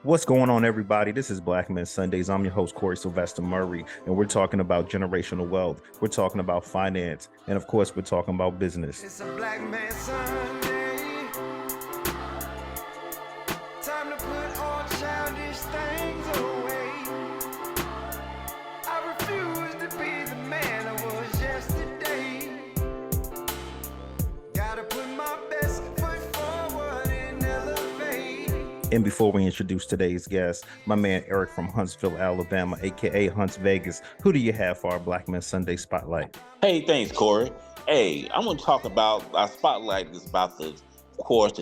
What's going on, everybody? This is Black Men Sundays. I'm your host, Corey Sylvester Murray, and we're talking about generational wealth. We're talking about finance, and of course, we're talking about business. It's a Black Man Sunday. Time to put all childish things away. I refuse to be the man I was yesterday. Gotta put my best foot forward and elevate. And before we introduce today's guest, my man Eric from Huntsville, Alabama, aka Hunts Vegas, who do you have for our Black Men Sunday spotlight? Hey, thanks, Corey. Hey, I'm going to talk about our spotlight is about the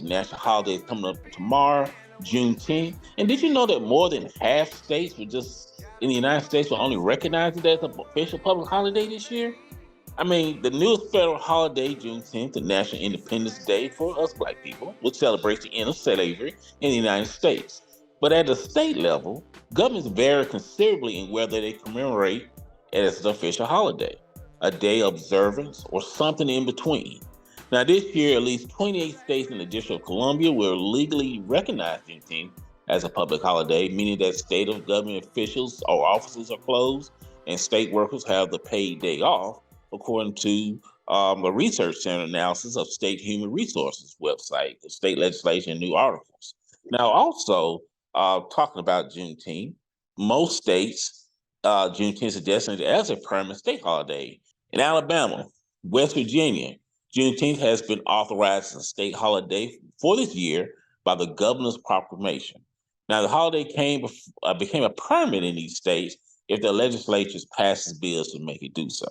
national holidays coming up tomorrow, Juneteenth. And did you know that more than half states in the United States will only recognize it as an official public holiday this year? I mean, the newest federal holiday, Juneteenth, the National Independence Day for us Black people, which celebrates the end of slavery in the United States. But at the state level, governments vary considerably in whether they commemorate it as an official holiday, a day of observance, or something in between. Now, this year, at least 28 states in the District of Columbia will legally recognize Juneteenth as a public holiday, meaning that state of government officials or offices are closed and state workers have the paid day off, according to a research center analysis of State Human Resources website, the state legislation, and new articles. Now, also talking about Juneteenth, most states, Juneteenth is designated as a permanent state holiday. In Alabama, West Virginia, Juneteenth has been authorized as a state holiday for this year by the governor's proclamation. Now, the holiday became a permit in these states if the legislatures passes bills to make it do so.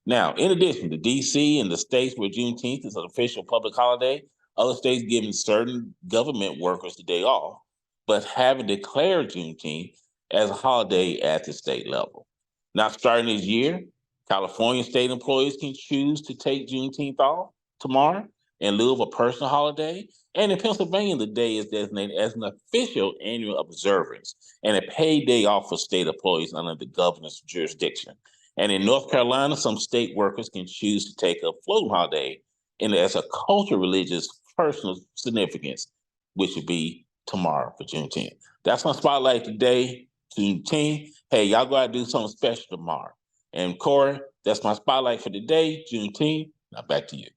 Now, in addition to DC and the states where Juneteenth is an official public holiday, other states giving certain government workers the day off, but haven't declared Juneteenth as a holiday at the state level. Now, starting this year, California state employees can choose to take Juneteenth off tomorrow in lieu of a personal holiday. And in Pennsylvania, the day is designated as an official annual observance and a paid day off for state employees under the governor's jurisdiction. And in North Carolina, some state workers can choose to take a floating holiday as a cultural, religious, personal significance, which would be tomorrow for Juneteenth. That's my spotlight today, Juneteenth. Hey, y'all go out and do something special tomorrow. And Corey, that's my spotlight for today, Juneteenth. Now back to you.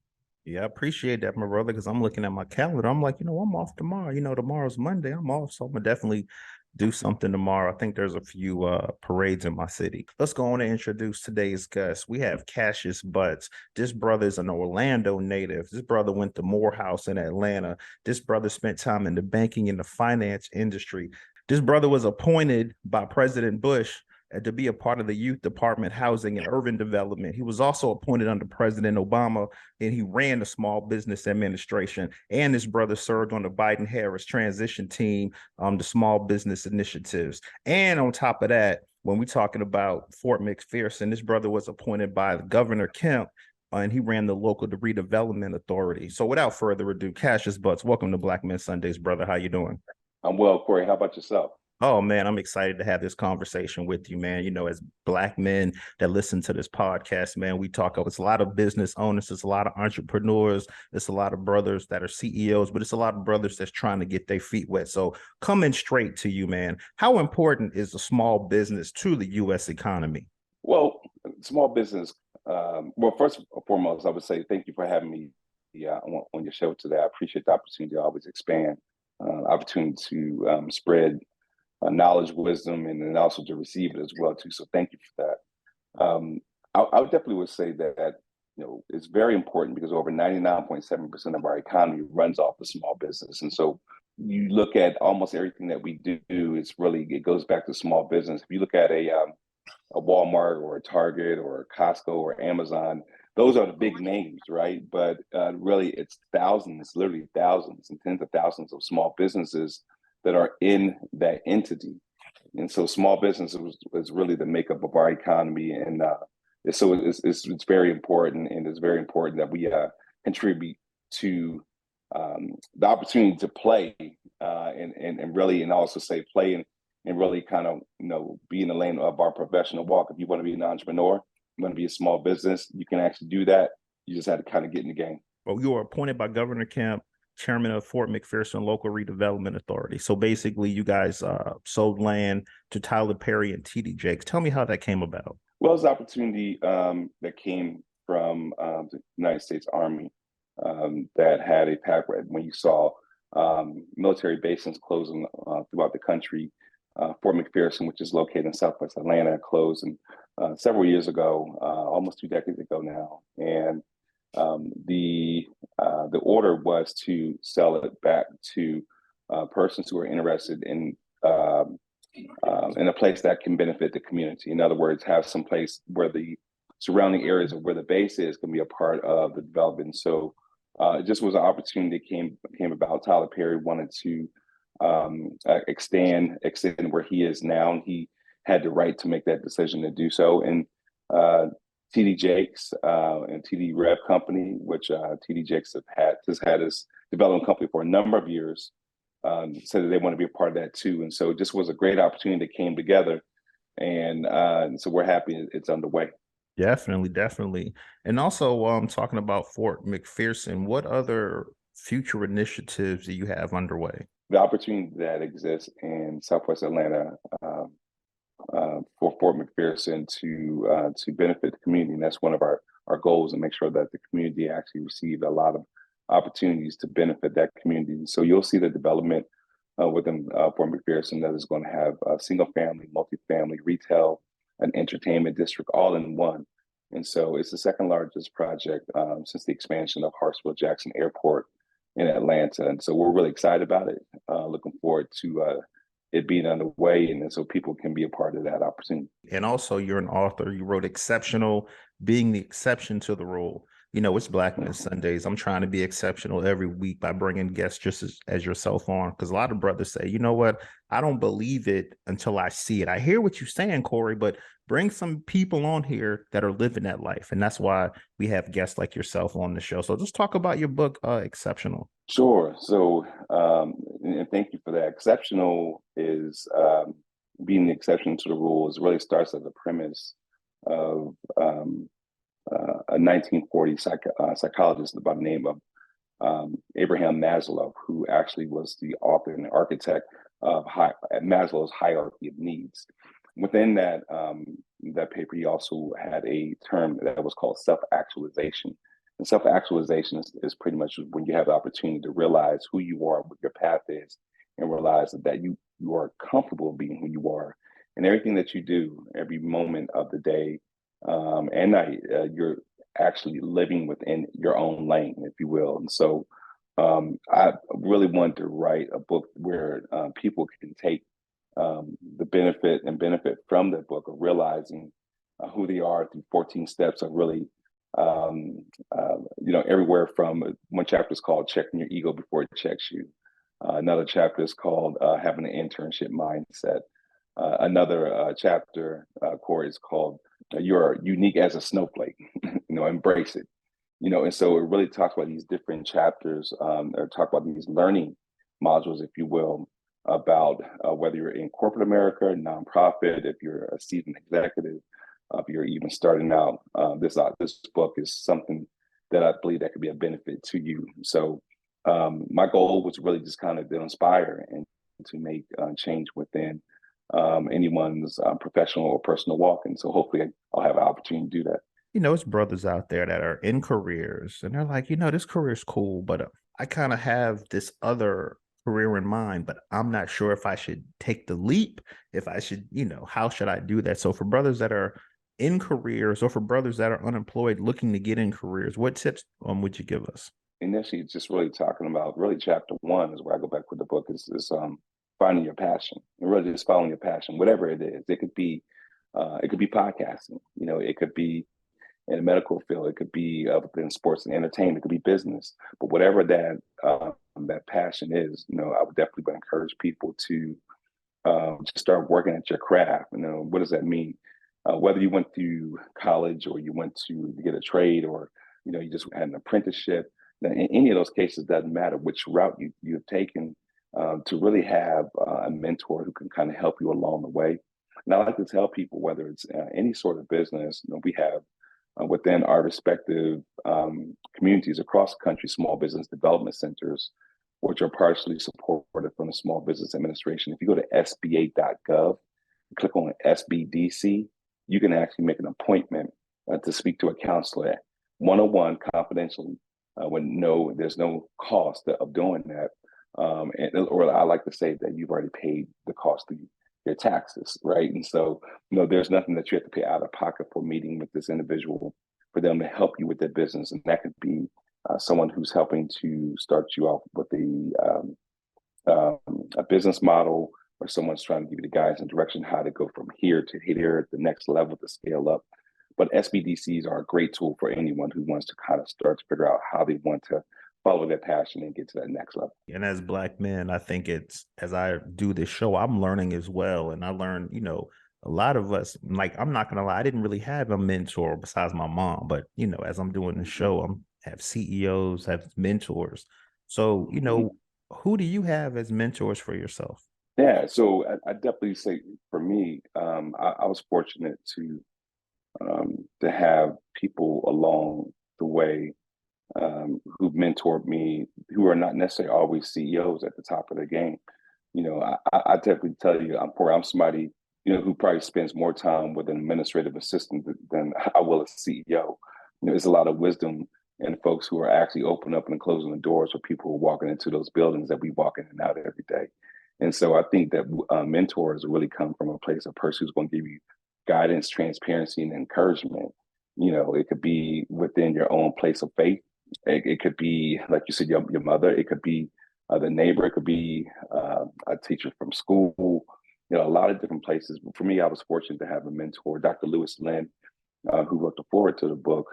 Yeah, I appreciate that, my brother, because I'm looking at my calendar. I'm like, I'm off tomorrow. Tomorrow's Monday. I'm off, so I'm gonna definitely do something tomorrow. I think there's a few parades in my city. Let's go on and introduce today's guest. We have Cassius Butts. This brother is an Orlando native. This brother went to Morehouse in Atlanta. This brother spent time in the banking and the finance industry. This brother was appointed by President Bush to be a part of the Youth Department, Housing and Urban Development. He was also appointed under President Obama, and he ran the Small Business Administration. And his brother served on the Biden-Harris transition team, the Small Business Initiatives. And on top of that, when we're talking about Fort McPherson, this brother was appointed by Governor Kemp, and he ran the local redevelopment authority. So without further ado, Cassius Butts, welcome to Black Men Sundays, brother. How you doing? I'm well, Corey. How about yourself? Oh, man, I'm excited to have this conversation with you, man. As Black men that listen to this podcast, man, we talk, it's a lot of business owners, it's a lot of entrepreneurs, it's a lot of brothers that are CEOs, but it's a lot of brothers that's trying to get their feet wet. So coming straight to you, man, how important is a small business to the U.S. economy? Well, small business, first and foremost, I would say thank you for having me on your show today. I appreciate the opportunity to always expand, opportunity to spread knowledge, wisdom, and then also to receive it as well too. So thank you for that. I would definitely would say that it's very important because over 99.7% of our economy runs off of small business, and so you look at almost everything that we do, it goes back to small business. If you look at a Walmart or a Target or a Costco or Amazon, those are the big names, right? But really, it's thousands, literally thousands and tens of thousands of small businesses that are in that entity. And so small business is really the makeup of our economy. And so it's very important. And it's very important that we contribute to the opportunity to play and really, and also say play and really kind of, be in the lane of our professional walk. If you want to be an entrepreneur, you want to be a small business, you can actually do that. You just have to kind of get in the game. Well, you were appointed by Governor Kemp. chairman of Fort McPherson Local Redevelopment Authority. So basically, you guys sold land to Tyler Perry and TD Jakes. Tell me how that came about. Well, it's an opportunity that came from the United States Army that had a pathway. When you saw military bases closing throughout the country, Fort McPherson, which is located in Southwest Atlanta, closed several years ago, almost 2 decades ago now, and the order was to sell it back to persons who are interested in a place that can benefit the community. In other words, have some place where the surrounding areas of where the base is can be a part of the development. So it just was an opportunity that came about. Tyler Perry wanted to extend where he is now, and he had the right to make that decision to do so. And TD Jakes and TD Rev Company, which TD Jakes has had his development company for a number of years, said that they want to be a part of that too. And so it just was a great opportunity that came together. And so we're happy it's underway. Definitely, definitely. And also, talking about Fort McPherson, what other future initiatives do you have underway? The opportunity that exists in Southwest Atlanta for Fort McPherson to benefit the community, and that's one of our goals, and make sure that the community actually received a lot of opportunities to benefit that community. So you'll see the development within Fort McPherson that is going to have single family, multifamily, retail, and entertainment district all in one. And so it's the second largest project since the expansion of Hartsfield-Jackson Airport in Atlanta. And so we're really excited about it. Looking forward to it being underway, and so people can be a part of that opportunity. And also, you're an author. You wrote Exceptional, being the exception to the rule. You know, it's Blackness Sundays. I'm trying to be exceptional every week by bringing guests just as yourself on, because a lot of brothers say, you know what, I don't believe it until I see it. I hear what you're saying, Corey, but bring some people on here that are living that life. And that's why we have guests like yourself on the show. So just talk about your book, Exceptional. Sure. So, and thank you for that. Exceptional is being the exception to the rules. Really starts as a premise of a 1940 psychologist by the name of Abraham Maslow, who actually was the author and the architect of Maslow's hierarchy of needs. Within that paper, he also had a term that was called self-actualization. And self-actualization is pretty much when you have the opportunity to realize who you are, what your path is, and realize that you are comfortable being who you are. And everything that you do, every moment of the day and night, you're actually living within your own lane, if you will. And so I really wanted to write a book where people can take the benefit from the book of realizing who they are through 14 steps of really everywhere from one chapter is called checking your ego before it checks you. Another chapter is called having an internship mindset. Another chapter, Corey, is called you're unique as a snowflake, embrace it. And so it really talks about these different chapters, or talk about these learning modules, if you will, about whether you're in corporate America, nonprofit, if you're a seasoned executive, if you're even starting out. This book is something that I believe that could be a benefit to you. So my goal was really just kind of to inspire and to make change within anyone's professional or personal walk. And so hopefully I'll have an opportunity to do that. It's brothers out there that are in careers and they're like, this career is cool, but I kind of have this other career in mind, but I'm not sure if I should take the leap, if I should, how should I do that? So for brothers that are in careers or for brothers that are unemployed looking to get in careers, what tips would you give us? Initially, just really talking about chapter one is where I go back with the book is finding your passion and really just following your passion, whatever it is. It could be podcasting, it could be in the medical field, it could be within sports and entertainment, it could be business, but whatever that passion is, I would definitely encourage people to just start working at your craft. What does that mean? Whether you went through college or you went to get a trade or, you just had an apprenticeship, in any of those cases, doesn't matter which route you have taken, to really have a mentor who can kind of help you along the way. And I like to tell people, whether it's any sort of business, we have within our respective communities across the country, small business development centers, which are partially supported from the Small Business Administration. If you go to SBA.gov, click on SBDC, you can actually make an appointment to speak to a counselor 101 confidentially there's no cost of doing that. Or I like to say that you've already paid the cost of your taxes, right? And so, there's nothing that you have to pay out of pocket for meeting with this individual for them to help you with their business. And that could be someone who's helping to start you off with a business model, or someone's trying to give you the guidance and direction how to go from here to here, the next level to scale up. But SBDCs are a great tool for anyone who wants to kind of start to figure out how they want to follow their passion and get to that next level. And as Black men, I think as I do this show, I'm learning as well. And I learned, a lot of us, like, I'm not gonna lie, I didn't really have a mentor besides my mom. But, as I'm doing the show, have CEOs, have mentors. So, who do you have as mentors for yourself? Yeah, so I definitely say for me, I was fortunate to have people along the way who mentored me, who are not necessarily always CEOs at the top of the game. I definitely tell you, I'm somebody, who probably spends more time with an administrative assistant than I will a CEO. There's a lot of wisdom in folks who are actually opening up and closing the doors for people who are walking into those buildings that we walk in and out every day. And so I think that mentors really come from a place of person who's going to give you guidance, transparency, and encouragement. It could be within your own place of faith. It could be, like you said, your mother. It could be the neighbor. It could be a teacher from school. A lot of different places. But for me, I was fortunate to have a mentor, Dr. Lewis Lynn, who wrote the foreword to the book.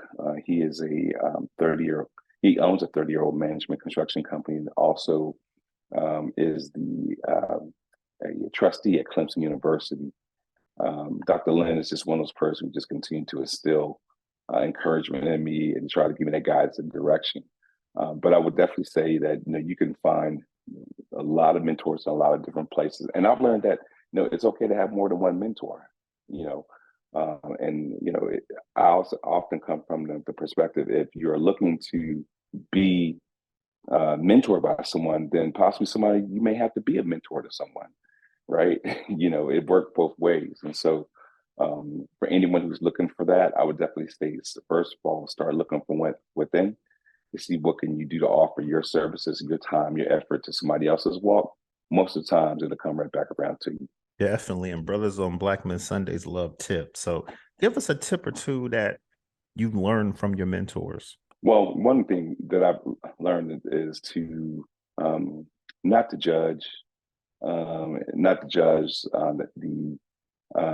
He is a 30-year. He owns a 30-year-old management construction company, and also is a trustee at Clemson University. Dr. Lynn is just one of those persons who just continue to instill encouragement in me and try to give me that guidance and direction. But I would definitely say that you can find a lot of mentors in a lot of different places, and I've learned that it's okay to have more than one mentor. I also often come from the perspective, if you're looking to be mentored by someone, then possibly somebody you may have to be a mentor to someone, right? It worked both ways. And so for anyone who's looking for that, I would definitely say, first of all, start looking from within to see what can you do to offer your services, your time, your effort to somebody else's walk. Most of the times it'll come right back around to you. Definitely. And Brothers on Black Men Sundays love tips. So give us a tip or two that you've learned from your mentors. Well, one thing that I've learned is to not to judge,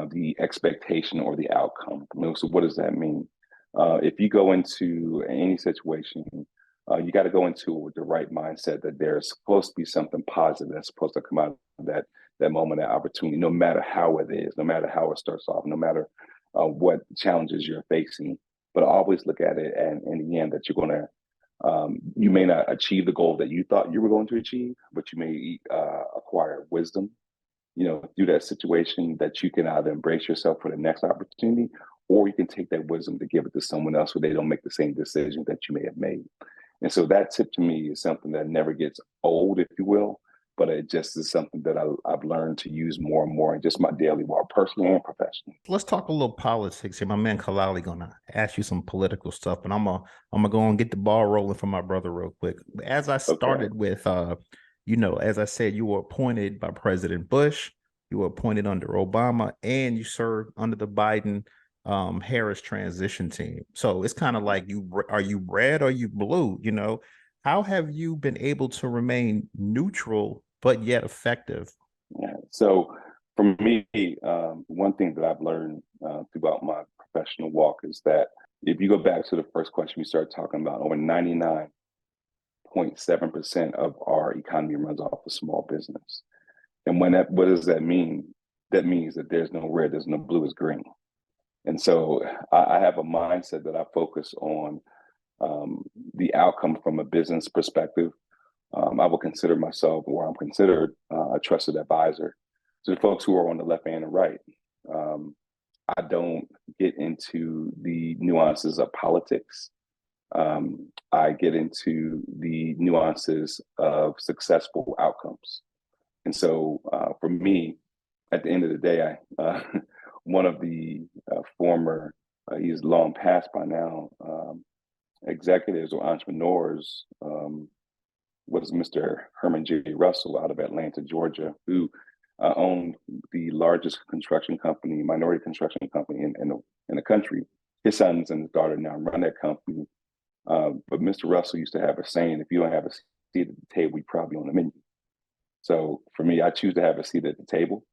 the expectation or the outcome. So what does that mean? If you go into any situation, you got to go into it with the right mindset that there's supposed to be something positive that's supposed to come out of that moment, that opportunity, no matter how it is, no matter how it starts off, no matter what challenges you're facing. But always look at it, and in the end, that you're going to, you may not achieve the goal that you thought you were going to achieve, but you may acquire wisdom, through that situation, that you can either embrace yourself for the next opportunity, or you can take that wisdom to give it to someone else so they don't make the same decision that you may have made. And so that tip to me is something that never gets old, if you will, but it just is something that I've learned to use more and more in just my daily walk, personally and professionally. Let's talk a little politics here. My man Kalali gonna ask you some political stuff, and I'm gonna go and get the ball rolling for my brother real quick. As I started with, as I said, you were appointed by President Bush, you were appointed under Obama, and you served under the Biden Harris transition team. So it's kind of like, are you red or you blue? How have you been able to remain neutral but yet effective? Yeah. So for me, one thing that I've learned throughout my professional walk is that if you go back to the first question we started talking about, over 99.7% of our economy runs off of small business. And what does that mean? That means that there's no red, there's no blue, it's green. And so I have a mindset that I focus on the outcome from a business perspective. I will consider myself, or I'm considered, a trusted advisor to the folks who are on the left and the right. I don't get into the nuances of politics. I get into the nuances of successful outcomes. And so for me, at the end of the day, one of the former, he's long past by now, executives or entrepreneurs, was Mr. Herman J. Russell out of Atlanta, Georgia, who owned the largest construction company, minority construction company in the country. His sons and his daughter now run that company. But Mr. Russell used to have a saying, if you don't have a seat at the table, you're probably on the menu. So for me, I choose to have a seat at the table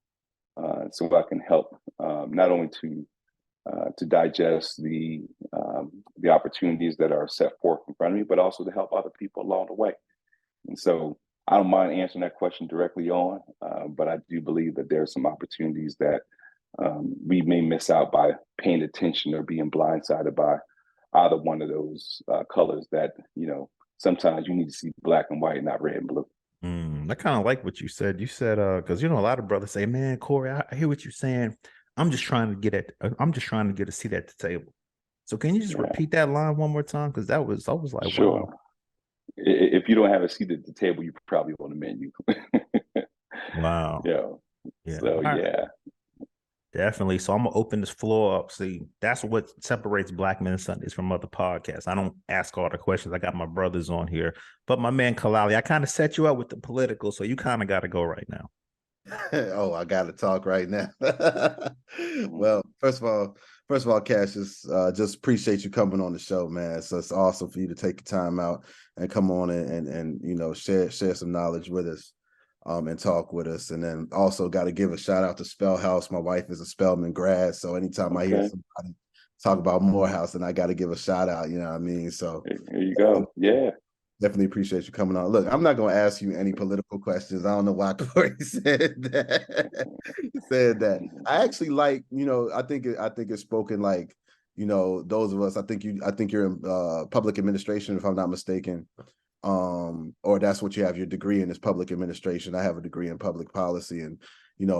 so I can help not only to digest the opportunities that are set forth in front of me, but also to help other people along the way. And so I don't mind answering that question directly on, but I do believe that there are some opportunities that we may miss out by paying attention or being blindsided by either one of those colors that, sometimes you need to see black and white, not red and blue. I kind of like what you said. You said, because a lot of brothers say, "Man, Corey, I hear what you're saying. I'm just trying to get a seat at the table." So can you just repeat that line one more time? Because I was like, Sure. wow. If you don't have a seat at the table, you're probably on the menu. Wow. Yeah. Yeah. So yeah. Definitely. So I'm gonna open this floor up. See, that's what separates Black Men Sundays from other podcasts. I don't ask all the questions. I got my brothers on here, but my man Kalali, I kind of set you up with the political, so you kind of got to go right now. Oh, I got to talk right now. Well, first of all, Cassius, just appreciate you coming on the show, man. So it's awesome for you to take the time out and come on and share some knowledge with us. And talk with us. And then also got to give a shout out to Spell House. My wife is a Spelman grad. So anytime I hear somebody talk about Morehouse, then I got to give a shout out, you know what I mean? So there you go. Yeah. Definitely appreciate you coming on. Look, I'm not going to ask you any political questions. I don't know why Corey said that. I actually like, I think it's spoken like, those of us, I think you're in public administration, if I'm not mistaken. Or that's what you have your degree in, is public administration. I have a degree in public policy, and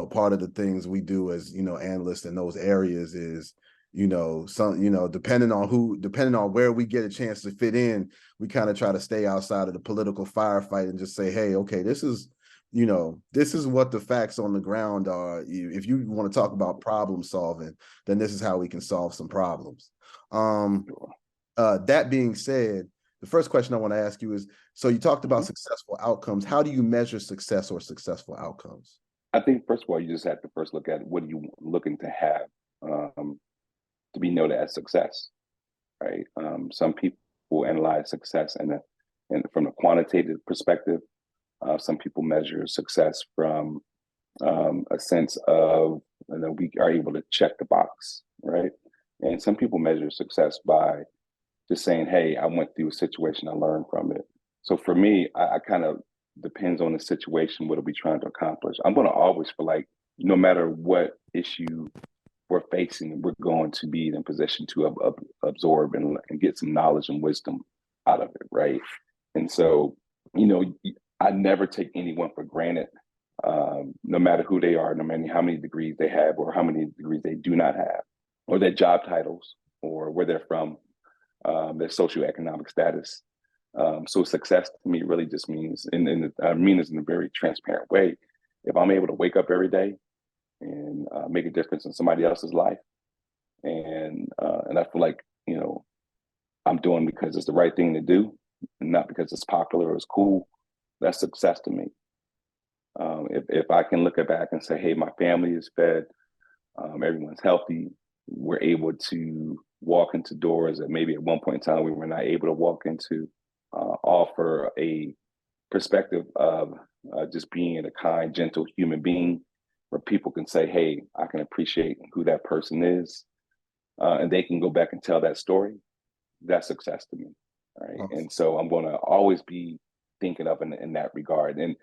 part of the things we do as analysts in those areas is depending on where we get a chance to fit in, we kind of try to stay outside of the political firefight and just say, hey, okay, this is what the facts on the ground are. If you want to talk about problem solving, then this is how we can solve some problems. That being said, the first question I want to ask you is, so you talked about successful outcomes. How do you measure success or successful outcomes? I think, first of all, you just have to first look at what are you looking to have to be noted as success, right? Some people analyze success and from a quantitative perspective. Some people measure success from a sense of, we are able to check the box, right? And some people measure success by just saying, hey, I went through a situation, I learned from it. So for me, I kind of depends on the situation, what are we trying to accomplish? I'm going to always feel like no matter what issue we're facing, we're going to be in a position to absorb and get some knowledge and wisdom out of it, right? And so, I never take anyone for granted, no matter who they are, no matter how many degrees they have or how many degrees they do not have, or their job titles, or where they're from, their socioeconomic status. So success to me really just means, and I mean this in a very transparent way, if I'm able to wake up every day and make a difference in somebody else's life, and I feel like I'm doing because it's the right thing to do, and not because it's popular or it's cool, that's success to me. If I can look back and say, hey, my family is fed, everyone's healthy, we're able to walk into doors that maybe at one point in time we were not able to walk into, offer a perspective of just being a kind, gentle human being where people can say, hey, I can appreciate who that person is, and they can go back and tell that story. That's success to me, right? Awesome. And so I'm going to always be thinking of in that regard. And,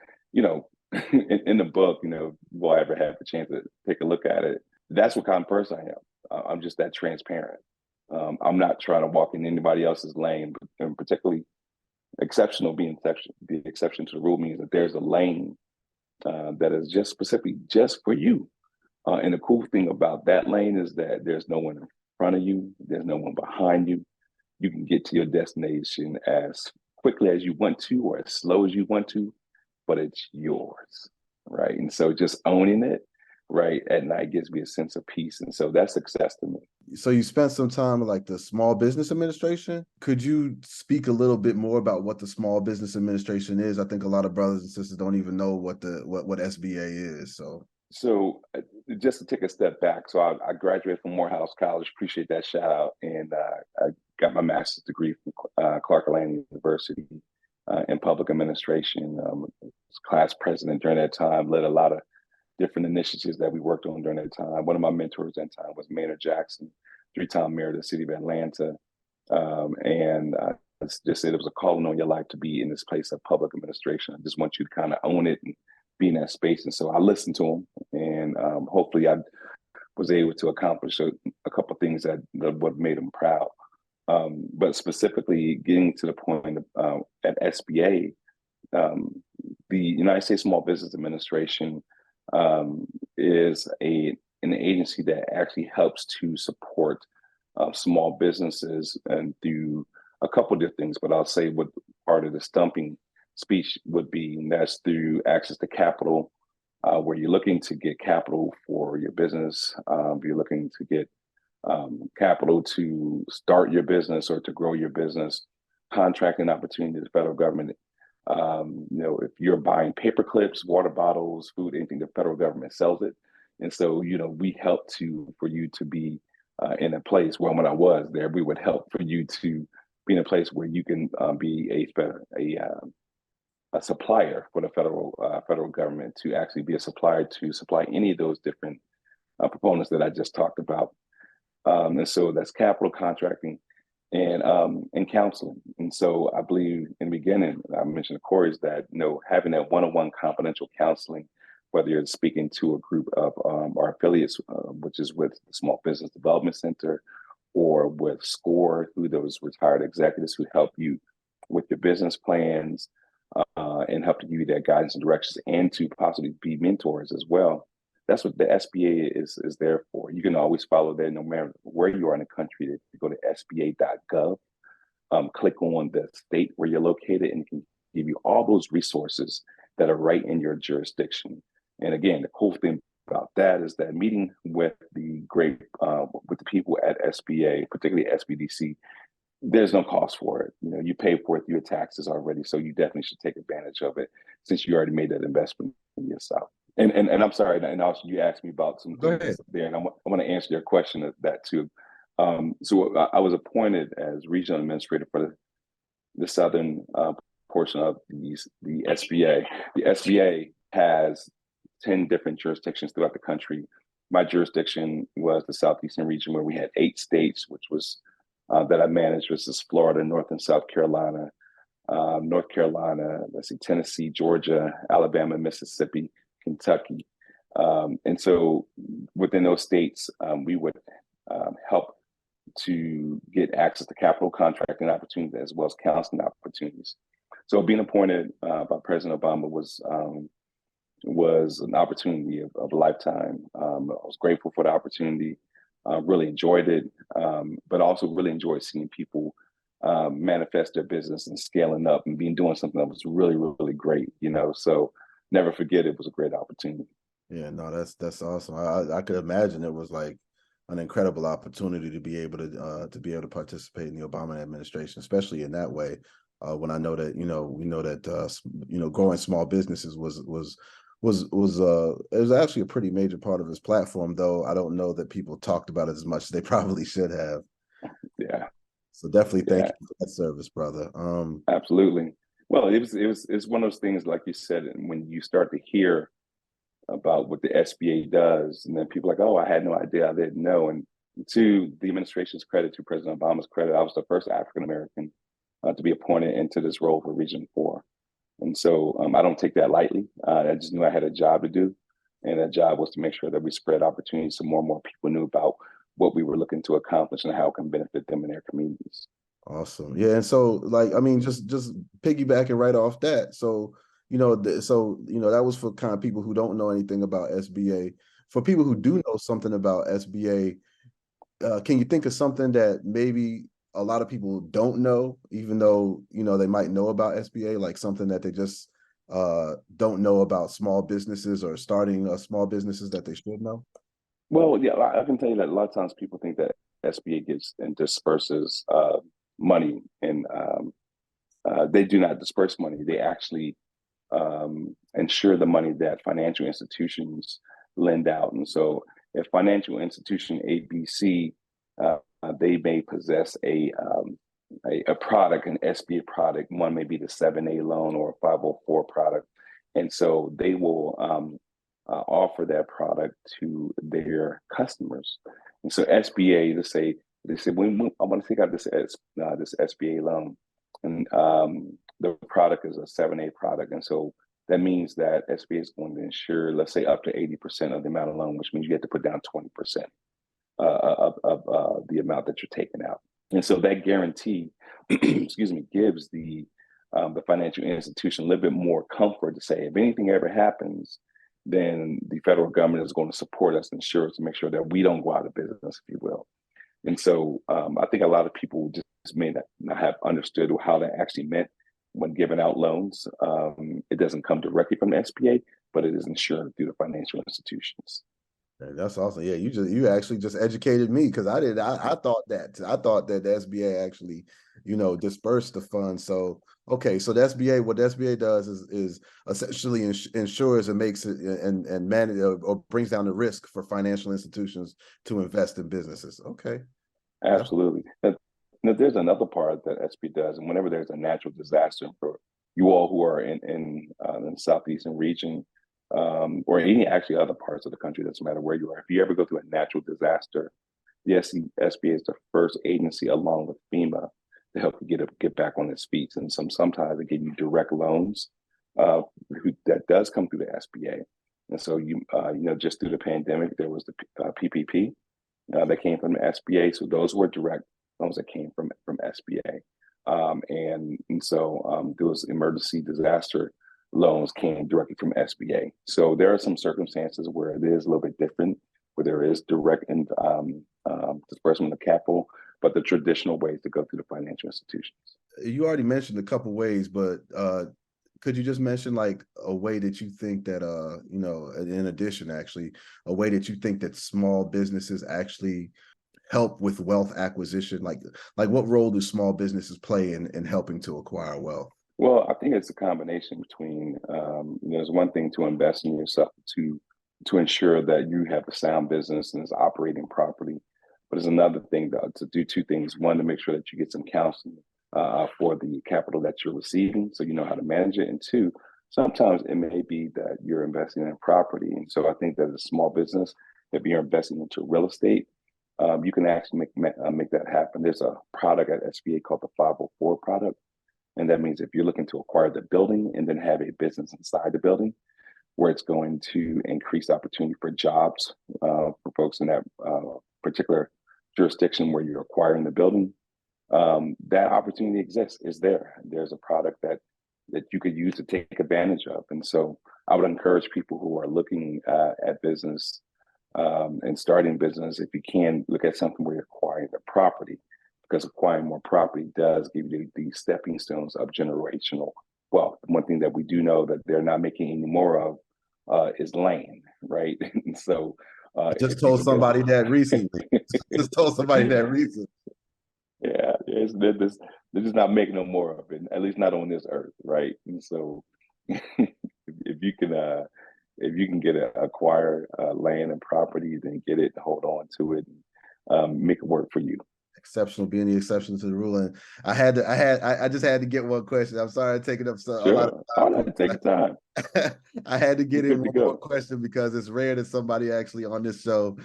in the book, will I ever have the chance to take a look at it? That's what kind of person I am. I'm just that transparent. I'm not trying to walk in anybody else's lane, and particularly exceptional, being the exception to the rule means that there's a lane that is just specifically just for you. And the cool thing about that lane is that there's no one in front of you, there's no one behind you. You can get to your destination as quickly as you want to or as slow as you want to, but it's yours, right? And so just owning it, right, at night gives me a sense of peace. And so that's success to me. So you spent some time like the Small Business Administration. Could you speak a little bit more about what the Small Business Administration is? I think a lot of brothers and sisters don't even know what SBA is. So just to take a step back, so I graduated from Morehouse College. Appreciate that shout out, and I got my master's degree from Clark Atlanta University in public administration. Was class president during that time. Led a lot of different initiatives that we worked on during that time. One of my mentors at that time was Maynard Jackson, three-time mayor of the city of Atlanta, and I just said it was a calling on your life to be in this place of public administration. I just want you to kind of own it and be in that space. And so I listened to him, and hopefully I was able to accomplish a couple of things that would have made him proud. But specifically getting to the point of, at SBA, the United States Small Business Administration is an agency that actually helps to support small businesses and do a couple of different things. But I'll say what part of the stumping speech would be, and that's through access to capital, where you're looking to get capital for your business, you're looking to get capital to start your business or to grow your business, contracting opportunity to the federal government. If you're buying paper clips, water bottles, food, anything, the federal government sells it. And so, we help for you to be in a place where when I was there, we would help for you to be in a place where you can be a supplier for the federal government, to actually be a supplier to supply any of those different proponents that I just talked about. And so that's capital, contracting, and counseling. And so I believe in the beginning, I mentioned to Corey, is that having that one-on-one confidential counseling, whether you're speaking to a group of our affiliates, which is with the Small Business Development Center, or with SCORE, who those retired executives who help you with your business plans, and help to give you that guidance and directions, and to possibly be mentors as well. That's what the SBA is there for. You can always follow that no matter where you are in the country. If you go to sba.gov, click on the state where you're located, and it can give you all those resources that are right in your jurisdiction. And again, the cool thing about that is that meeting with the people at SBA, particularly SBDC, there's no cost for it. You pay for it through your taxes already, so you definitely should take advantage of it since you already made that investment in yourself. And I'm sorry, and also you asked me about some things there, and I want to answer your question of that too. So I was appointed as regional administrator for the southern portion of the SBA. The SBA has 10 different jurisdictions throughout the country. My jurisdiction was the southeastern region, where we had 8 states, which was that I managed, which is Florida, North and South Carolina, North Carolina, Tennessee, Georgia, Alabama, Mississippi, Kentucky. And so within those states, we would help to get access to capital, contracting opportunities, as well as counseling opportunities. So being appointed by President Obama was an opportunity of a lifetime. I was grateful for the opportunity, really enjoyed it, but also really enjoyed seeing people manifest their business and scaling up and doing something that was really, really great, so never forget, it was a great opportunity. Yeah, no, that's awesome. I could imagine it was like an incredible opportunity to be able to participate in the Obama administration, especially in that way. When I know that we know that growing small businesses was it was actually a pretty major part of his platform, though I don't know that people talked about it as much as they probably should have. Yeah. So definitely thank you for that service, brother. Absolutely. Well, it's one of those things, like you said, when you start to hear about what the SBA does, and then people are like, oh, I had no idea, I didn't know. And to the administration's credit, to President Obama's credit, I was the first African American to be appointed into this role for Region 4. And so I don't take that lightly. I just knew I had a job to do. And that job was to make sure that we spread opportunities so more and more people knew about what we were looking to accomplish and how it can benefit them in their communities. Awesome. Yeah. And so, just piggybacking right off that. So, that was for kind of people who don't know anything about SBA. for people who do know something about SBA, can you think of something that maybe a lot of people don't know, even though, they might know about SBA, like something that they just don't know about small businesses or starting small businesses that they should know? Well, yeah, I can tell you that a lot of times people think that SBA gives and disperses money, and they do not disperse money. They actually ensure the money that financial institutions lend out. And so, if financial institution ABC, they may possess a product, an SBA product. One may be the 7A loan or a 504 product, and so they will offer that product to their customers. And so SBA, they say, I want to take out this SBA loan, and the product is a 7A product, and so that means that SBA is going to insure, let's say, up to 80% of the amount of loan, which means you have to put down 20% of the amount that you're taking out. And so that guarantee, excuse me, gives the financial institution a little bit more comfort to say, if anything ever happens, then the federal government is going to support us and insure us to make sure that we don't go out of business, if you will. And so I think a lot of people just may not have understood how that actually meant when giving out loans. It doesn't come directly from the SBA, but it is insured through the financial institutions. That's awesome. Yeah, you actually just educated me, because I thought that the SBA actually, dispersed the funds. So okay, so the SBA, what the SBA does is essentially insures and makes it and manage or brings down the risk for financial institutions to invest in businesses. Okay. Absolutely. Now, there's another part that SB does, and whenever there's a natural disaster, for you all who are in the southeastern region, or any actually other parts of the country, doesn't matter where you are. If you ever go through a natural disaster, the SBA is the first agency, along with FEMA, to help you get back on its feet. And sometimes they give you direct loans that does come through the SBA. And so just through the pandemic, there was the PPP that came from the SBA. So those were direct loans that came from SBA. And so those emergency disaster loans came directly from SBA. So there are some circumstances where it is a little bit different, where there is direct and disbursement of capital, but the traditional ways to go through the financial institutions. You already mentioned a couple ways, but could you just mention like a way that you think that in addition, actually, a way that you think that small businesses actually help with wealth acquisition? Like what role do small businesses play in helping to acquire wealth? Well, I think it's a combination between, there's one thing to invest in yourself to ensure that you have a sound business and is operating properly. But it's another thing to do two things. One, to make sure that you get some counseling for the capital that you're receiving, so you know how to manage it. And two, sometimes it may be that you're investing in property. And so I think that as a small business, if you're investing into real estate, you can actually make that happen. There's a product at SBA called the 504 product. And that means if you're looking to acquire the building and then have a business inside the building, where it's going to increase opportunity for jobs for folks in that particular jurisdiction where you're acquiring the building, that opportunity exists, is there. There's a product that you could use to take advantage of. And so I would encourage people who are looking at business and starting business, if you can, look at something where you're acquiring the property, because acquiring more property does give you these stepping stones of generational wealth. One thing that we do know that they're not making any more of is land, right? And so I just told somebody that recently. Yeah, they're just not making no more of it, at least not on this earth, right? And so if you can acquire land and property, then get it, hold on to it, and make it work for you. Exceptional being the exception to the rule. And I just had to get one question. I'm sorry I'm taking up a lot of time. No, take your time. I had to get in one more question, because it's rare that somebody actually on this show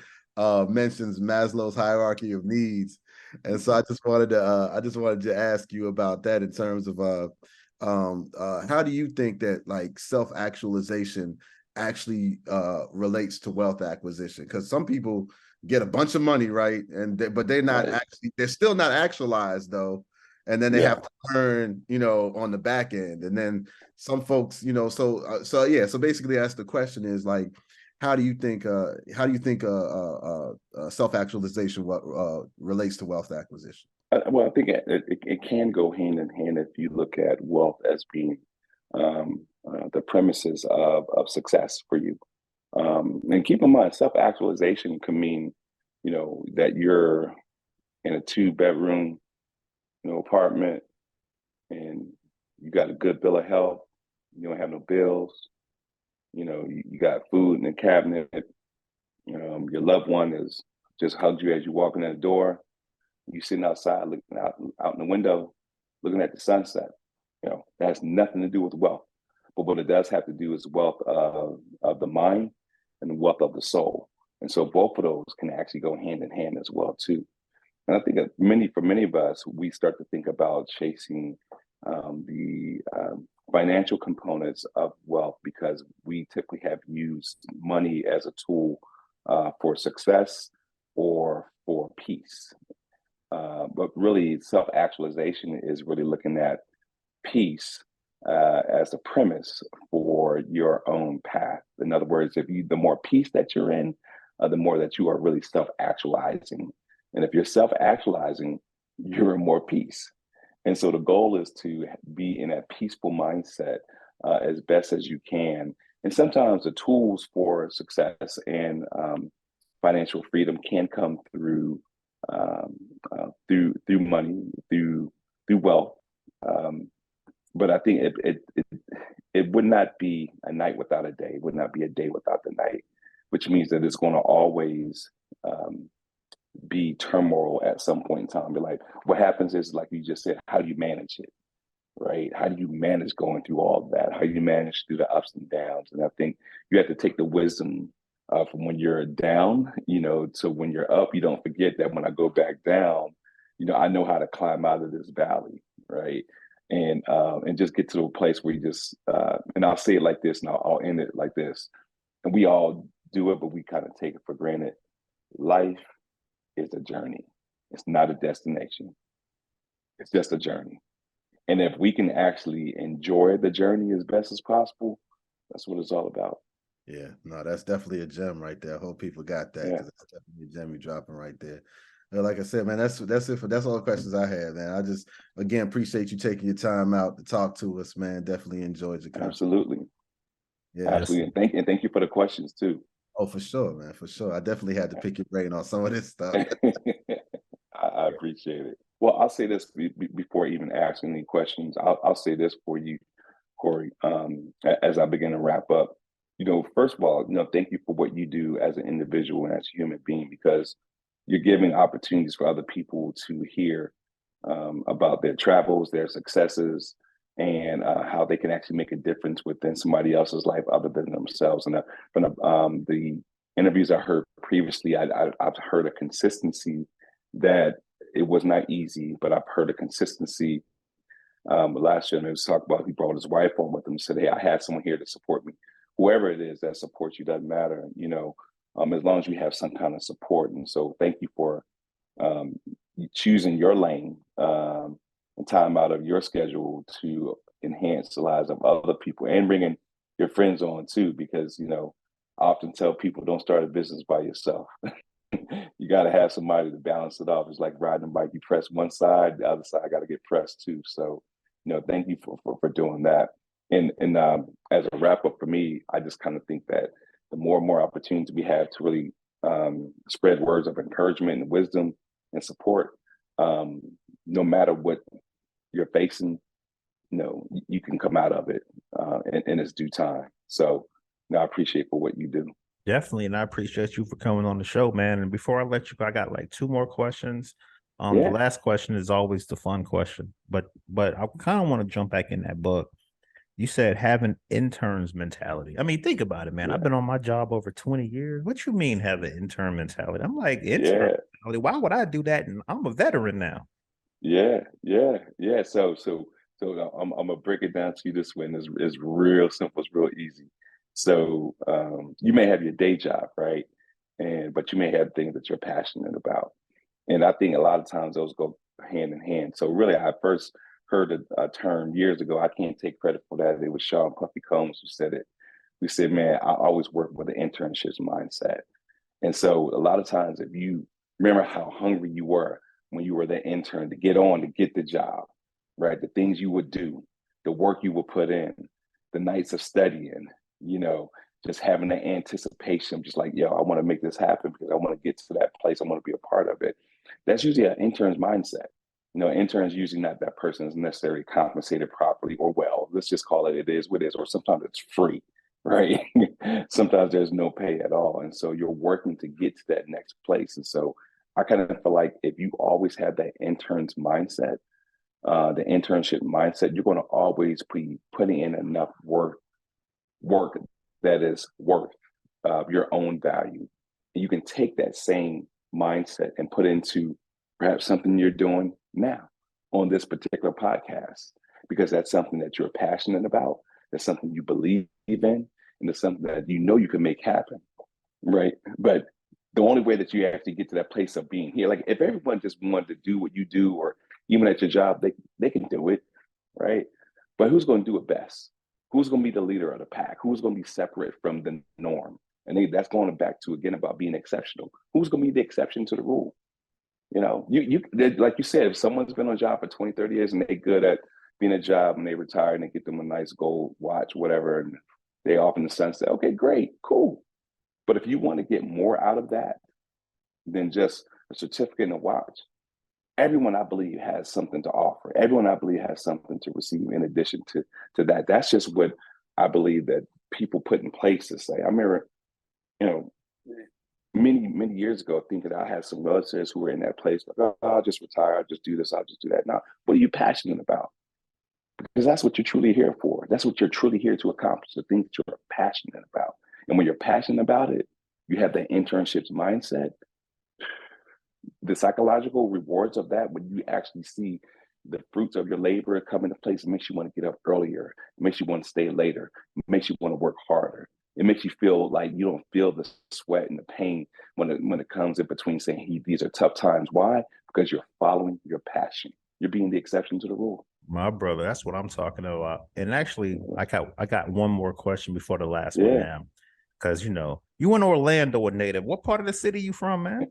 mentions Maslow's hierarchy of needs. And so I just wanted to ask you about that in terms of how do you think that like self-actualization actually relates to wealth acquisition? Because some people get a bunch of money, right? But they're not actually, they're still not actualized though. And then they have to earn, on the back end. And then some folks, so basically that's the question is like, how do you think self-actualization relates to wealth acquisition? Well, I think it can go hand in hand if you look at wealth as being the premises of success for you. And keep in mind, self-actualization can mean, that you're in a 2-bedroom, apartment, and you got a good bill of health. You don't have no bills. You got food in the cabinet. Your loved one is just hugged you as you walk in the door. You sitting outside, looking out in the window, looking at the sunset. That has nothing to do with wealth. But what it does have to do is wealth of the mind and the wealth of the soul. And so both of those can actually go hand in hand as well too. And I think that for many of us, we start to think about chasing the financial components of wealth because we typically have used money as a tool for success or for peace. But really, self-actualization is really looking at peace as a premise for your own path. In other words, the more peace that you're in, the more that you are really self-actualizing. And if you're self-actualizing, you're in more peace. And so the goal is to be in a peaceful mindset as best as you can. And sometimes the tools for success and financial freedom can come through money, through wealth. But I think it would not be a night without a day. It would not be a day without the night, which means that it's going to always be turmoil at some point in time. But like what happens is, like you just said, how do you manage it, right? How do you manage going through all of that? How do you manage through the ups and downs? And I think you have to take the wisdom from when you're down, to when you're up. You don't forget that when I go back down, I know how to climb out of this valley, right? And just get to a place where you just and I'll say it like this, and I'll end it like this. And we all do it, but we kind of take it for granted. Life is a journey. It's not a destination. It's just a journey. And if we can actually enjoy the journey as best as possible, that's what it's all about. Yeah, no, that's definitely a gem right there. I hope people got that, because that's definitely a gem you're dropping right there. Like I said, man, that's all the questions I had, man. I just again appreciate you taking your time out to talk to us, man. Definitely enjoyed your conversation. Absolutely. Yeah, absolutely. And thank you for the questions too. Oh, for sure, man, for sure. I definitely had to pick your brain on some of this stuff. I appreciate it. Well, I'll say this before even asking any questions. I'll say this for you, Corey, as I begin to wrap up. First of all, thank you for what you do as an individual and as a human being, because you're giving opportunities for other people to hear about their travels, their successes, and how they can actually make a difference within somebody else's life other than themselves. And from the interviews I heard previously, I've heard a consistency that it was not easy, but I've heard a consistency. Last year, it was talked about, he brought his wife on with him and said, "Hey, I had someone here to support me." Whoever it is that supports you, doesn't matter, as long as you have some kind of support. And so thank you for choosing your lane and time out of your schedule to enhance the lives of other people and bringing your friends on too, because, I often tell people, don't start a business by yourself. You got to have somebody to balance it off. It's like riding a bike. You press one side, the other side got to get pressed too. So, thank you for doing that. And as a wrap up for me, I just kind of think that the more and more opportunities we have to really spread words of encouragement and wisdom and support, no matter what you're facing, you can come out of it in its due time. So, I appreciate for what you do. Definitely, and I appreciate you for coming on the show, man. And before I let you go, I got like 2 more questions. The last question is always the fun question, but I kind of want to jump back in that book. You said have an intern's mentality. I mean, think about it, man. I've been on my job over 20 years. What you mean have an intern mentality? I'm like, intern mentality? Why would I do that? And I'm a veteran now. Yeah. So I'm gonna break it down to you this way, and it's real simple. It's real easy. So you may have your day job, right? But you may have things that you're passionate about. And I think a lot of times those go hand in hand. So really, I first heard a term years ago. I can't take credit for that. It was Sean Puffy Combs who said it. we said, man, I always work with an internships mindset. And so a lot of times, if you remember how hungry you were when you were the intern to get on, to get the job, right? The things you would do, the work you would put in, the nights of studying, you know, just having the anticipation, just like, yo, I want to make this happen because I want to get to that place. I want to be a part of it. That's usually an intern's mindset. You know, interns usually not that person is necessarily compensated properly or well. Let's just call it is what it is, or sometimes it's free, right? Sometimes there's no pay at all. And so you're working to get to that next place. And so I kind of feel like if you always have that intern's mindset, the internship mindset, you're going to always be putting in enough work that is worth your own value. And you can take that same mindset and put into perhaps something you're doing now on this particular podcast, because that's something that you're passionate about, that's something you believe in, and it's something that you know you can make happen, right? But the only way that you actually get to that place of being here, like if everyone just wanted to do what you do, or even at your job, they can do it, right? But who's going to do it best? Who's going to be the leader of the pack? Who's going to be separate from the norm? And that's going back to, again, about being exceptional. Who's going to be the exception to the rule? You know, you like you said, if someone's been on a job for 20, 30 years and they're good at being a job and they retire and they get them a nice gold watch, whatever, and they off in the sunset, okay, great, cool. But if you want to get more out of that than just a certificate and a watch, everyone, I believe, has something to offer. Everyone, I believe, has something to receive in addition to that. That's just what I believe that people put in place to say. I remember, you know, many years ago, thinking I had some relatives who were in that place, like, oh, I'll just retire, I'll just do this, I'll just do that. Now, what are you passionate about? Because that's what you're truly here for. That's what you're truly here to accomplish, the things that you're passionate about. And when you're passionate about it, you have that internships mindset. The psychological rewards of that, when you actually see the fruits of your labor come into place, it makes you want to get up earlier. It makes you want to stay later. It makes you want to work harder. It makes you feel like you don't feel the sweat and the pain when it comes in between saying, hey, these are tough times. Why? Because you're following your passion. You're being the exception to the rule. My brother, that's what I'm talking about. And actually, I got one more question before the last one now. Because, you know, you in Orlando, a native. What part of the city you from, man?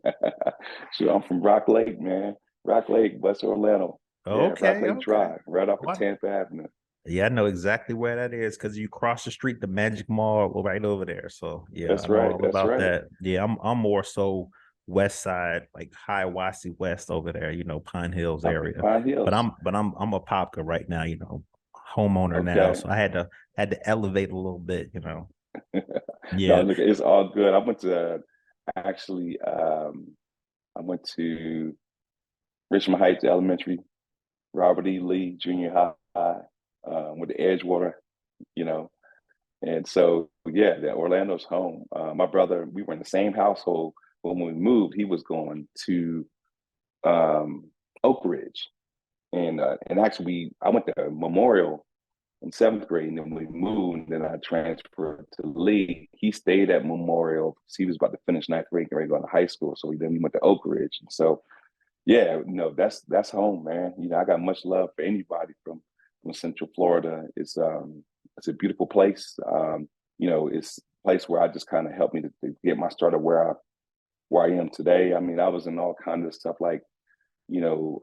Sure, I'm from Rock Lake, man. Rock Lake, West Orlando. Okay, Rock Lake Drive, right off of 10th Avenue. Yeah, I know exactly where that is because you cross the street, the Magic Mall, right over there. So yeah, that's I know right. all That's about right. that. Yeah, I'm more so West Side, like Hiawassee West over there. You know, Pine Hills area. Pine Hills. But I'm a popka right now. You know, homeowner now, so I had to elevate a little bit. You know. Yeah. No, look, it's all good. I went to actually. I went to Richmond Heights Elementary, Robert E. Lee Junior High, with the Edgewater, you know. And so, yeah, Orlando's home. My brother, we were in the same household, but when we moved, he was going to Oak Ridge. And actually, I went to Memorial in 7th grade, and then we moved, and then I transferred to Lee. He stayed at Memorial. He was about to finish 9th grade, and ready to go to high school. So then we went to Oak Ridge. And so, yeah, no, that's home, man. You know, I got much love for anybody from Central Florida. It's a beautiful place. You know, it's a place where I just kind of helped me to get my start of where I am today. I mean, I was in all kinds of stuff like, you know,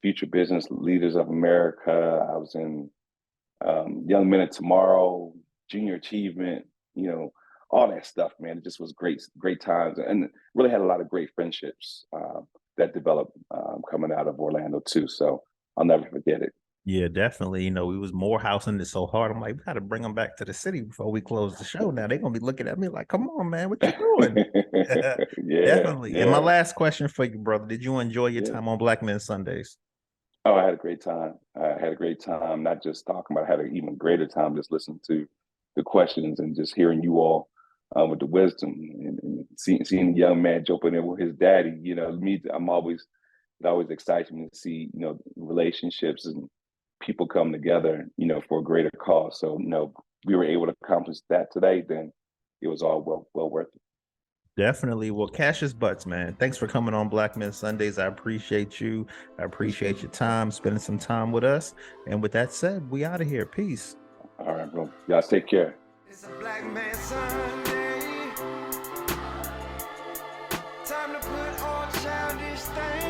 Future Business Leaders of America. I was in Young Men of Tomorrow, Junior Achievement, you know, all that stuff, man. It just was great times, and really had a lot of great friendships that developed coming out of Orlando too. So I'll never forget it. Yeah, definitely. You know, we was Morehousing it so hard. I'm like, we got to bring them back to the city before we close the show. Now they're gonna be looking at me like, "Come on, man, what you doing?" Definitely. Yeah. And my last question for you, brother: did you enjoy your time on Black Men Sundays? Oh, I had a great time. I had a great time, not just talking about it, I had an even greater time just listening to the questions and just hearing you all with the wisdom and seeing the young man jumping in with his daddy. You know, it always excites me to see, you know, relationships and people come together, you know, for a greater cause. So, you know, we were able to accomplish that today, then it was all well worth it. Definitely. Well, Cassius Butts, man, thanks for coming on Black Men Sundays. I appreciate you. I appreciate your time, spending some time with us. And with that said, we out of here. Peace. All right, bro. Y'all take care. It's a black man. Sunday. Time to put on childish things.